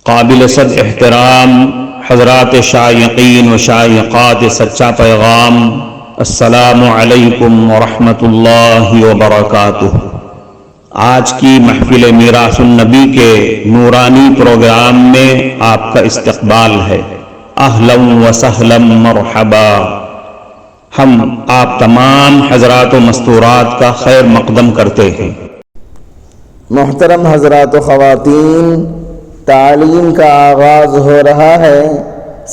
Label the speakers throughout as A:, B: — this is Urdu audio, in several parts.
A: قابل صد احترام حضرات شائقین و شائقات سچا پیغام، السلام علیکم ورحمۃ اللہ وبرکاتہ۔ آج کی محفل میراث النبی کے نورانی پروگرام میں آپ کا استقبال ہے۔ اہلا و سہلا مرحبا۔ ہم آپ تمام حضرات و مستورات کا خیر مقدم کرتے ہیں۔
B: محترم حضرات و خواتین، تعلیم کا آغاز ہو رہا ہے۔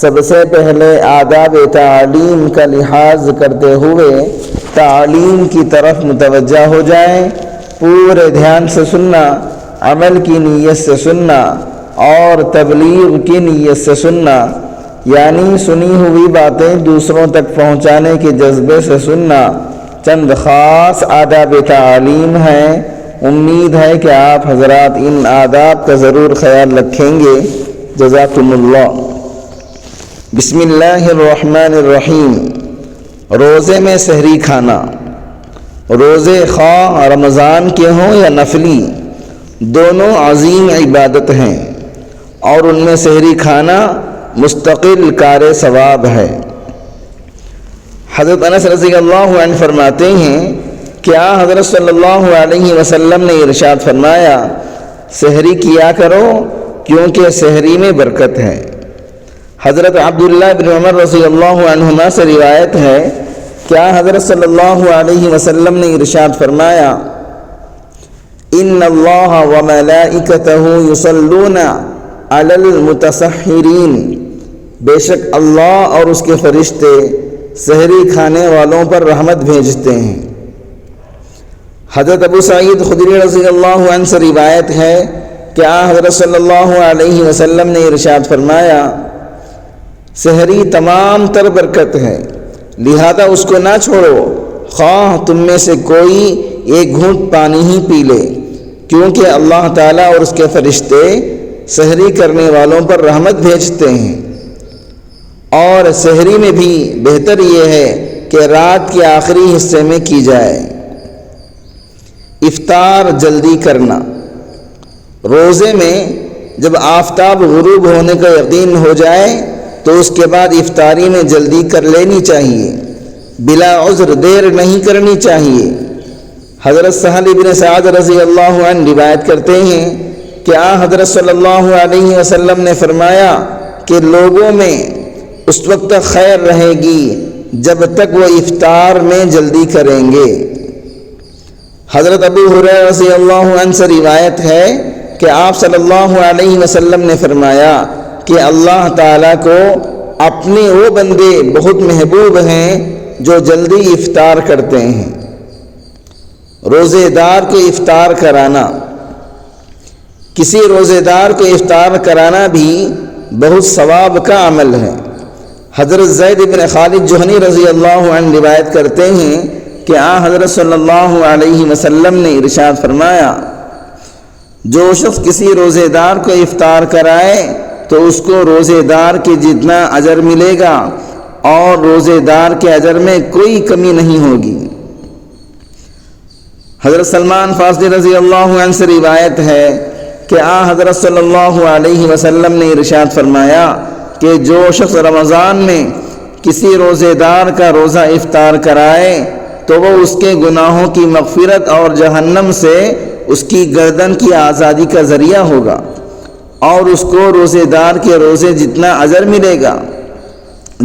B: سب سے پہلے آداب تعلیم کا لحاظ کرتے ہوئے تعلیم کی طرف متوجہ ہو جائیں۔ پورے دھیان سے سننا، عمل کی نیت سے سننا اور تبلیغ کی نیت سے سننا، یعنی سنی ہوئی باتیں دوسروں تک پہنچانے کے جذبے سے سننا۔ چند خاص آداب تعلیم ہیں، امید ہے کہ آپ حضرات ان آداب کا ضرور خیال رکھیں گے۔ جزاکم اللہ۔ بسم اللہ الرحمن الرحیم۔ روزے میں سحری کھانا، روزے خواہ رمضان کے ہوں یا نفلی، دونوں عظیم عبادت ہیں اور ان میں سحری کھانا مستقل کار ثواب ہے۔ حضرت انس رضی اللہ عنہ فرماتے ہیں کہ حضرت صلی اللہ علیہ وسلم نے ارشاد فرمایا، سحری کیا کرو کیونکہ سحری میں برکت ہے۔ حضرت عبداللہ بن عمر رضی اللہ عنہما سے روایت ہے کہ حضرت صلی اللہ علیہ وسلم نے ارشاد فرمایا، ان اللہ وملائکتہ یصلون علی المتسحرین، بے شک اللہ اور اس کے فرشتے سحری کھانے والوں پر رحمت بھیجتے ہیں۔ حضرت ابو سعید خدری رضی اللہ عنہ سے روایت ہے کہ حضرت صلی اللہ علیہ وسلم نے ارشاد فرمایا، سحری تمام تر برکت ہے، لہذا اس کو نہ چھوڑو، خواہ تم میں سے کوئی ایک گھونٹ پانی ہی پی لے، کیونکہ اللہ تعالیٰ اور اس کے فرشتے سحری کرنے والوں پر رحمت بھیجتے ہیں۔ اور سحری میں بھی بہتر یہ ہے کہ رات کے آخری حصے میں کی جائے۔ افطار جلدی کرنا، روزے میں جب آفتاب غروب ہونے کا یقین ہو جائے تو اس کے بعد افطاری میں جلدی کر لینی چاہیے، بلا عذر دیر نہیں کرنی چاہیے۔ حضرت سہل بن سعد رضی اللہ عنہ روایت کرتے ہیں کہ حضرت صلی اللہ علیہ وسلم نے فرمایا کہ لوگوں میں اس وقت تک خیر رہے گی جب تک وہ افطار میں جلدی کریں گے۔ حضرت ابو ہریرہ رضی اللہ عنہ سے روایت ہے کہ آپ صلی اللہ علیہ وسلم نے فرمایا کہ اللہ تعالیٰ کو اپنے وہ بندے بہت محبوب ہیں جو جلدی افطار کرتے ہیں۔ روزے دار کو افطار کرانا، کسی روزے دار کو افطار کرانا بھی بہت ثواب کا عمل ہے۔ حضرت زید بن خالد جہنی رضی اللہ عنہ روایت کرتے ہیں کہ حضرت صلی اللہ علیہ وسلم نے ارشاد فرمایا، جو شخص کسی روزے دار کو افطار کرائے تو اس کو روزے دار کے جتنا اجر ملے گا اور روزے دار کے اجر میں کوئی کمی نہیں ہوگی۔ حضرت سلمان فارسی رضی اللہ عنہ سے روایت ہے کہ حضرت صلی اللہ علیہ وسلم نے ارشاد فرمایا کہ جو شخص رمضان میں کسی روزے دار کا روزہ افطار کرائے تو وہ اس کے گناہوں کی مغفرت اور جہنم سے اس کی گردن کی آزادی کا ذریعہ ہوگا اور اس کو روزے دار کے روزے جتنا اجر ملے گا،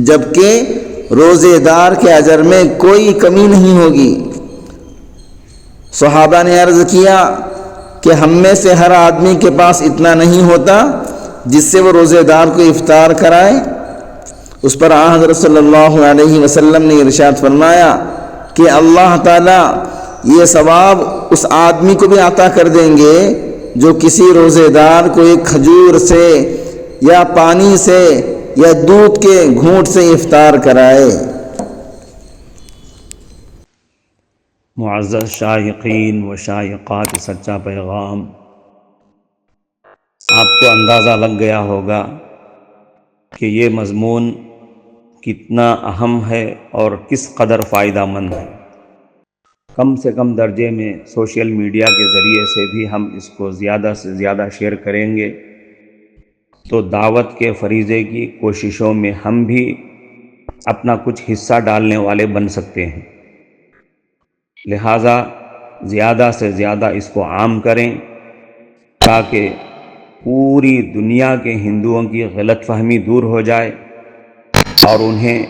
B: جبکہ روزے دار کے اجر میں کوئی کمی نہیں ہوگی۔ صحابہ نے عرض کیا کہ ہم میں سے ہر آدمی کے پاس اتنا نہیں ہوتا جس سے وہ روزے دار کو افطار کرائے۔ اس پر حضرت صلی اللہ علیہ وسلم نے ارشاد فرمایا کہ اللہ تعالیٰ یہ ثواب اس آدمی کو بھی عطا کر دیں گے جو کسی روزے دار کو ایک کھجور سے یا پانی سے یا دودھ کے گھونٹ سے افطار کرائے۔
A: معزز شائقین و شائقات سچا پیغام، آپ کو اندازہ لگ گیا ہوگا کہ یہ مضمون کتنا اہم ہے اور کس قدر فائدہ مند ہے۔ کم سے کم درجے میں سوشل میڈیا کے ذریعے سے بھی ہم اس کو زیادہ سے زیادہ شیئر کریں گے تو دعوت کے فریضے کی کوششوں میں ہم بھی اپنا کچھ حصہ ڈالنے والے بن سکتے ہیں۔ لہٰذا زیادہ سے زیادہ اس کو عام کریں تاکہ پوری دنیا کے ہندوؤں کی غلط فہمی دور ہو جائے اور انہیں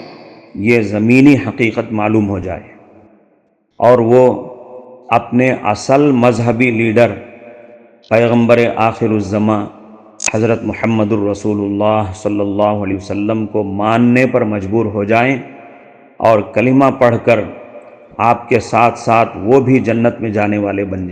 A: یہ زمینی حقیقت معلوم ہو جائے، اور وہ اپنے اصل مذہبی لیڈر پیغمبر آخر الزماں حضرت محمد الرسول اللہ صلی اللہ علیہ وسلم کو ماننے پر مجبور ہو جائیں، اور کلمہ پڑھ کر آپ کے ساتھ ساتھ وہ بھی جنت میں جانے والے بن جائیں۔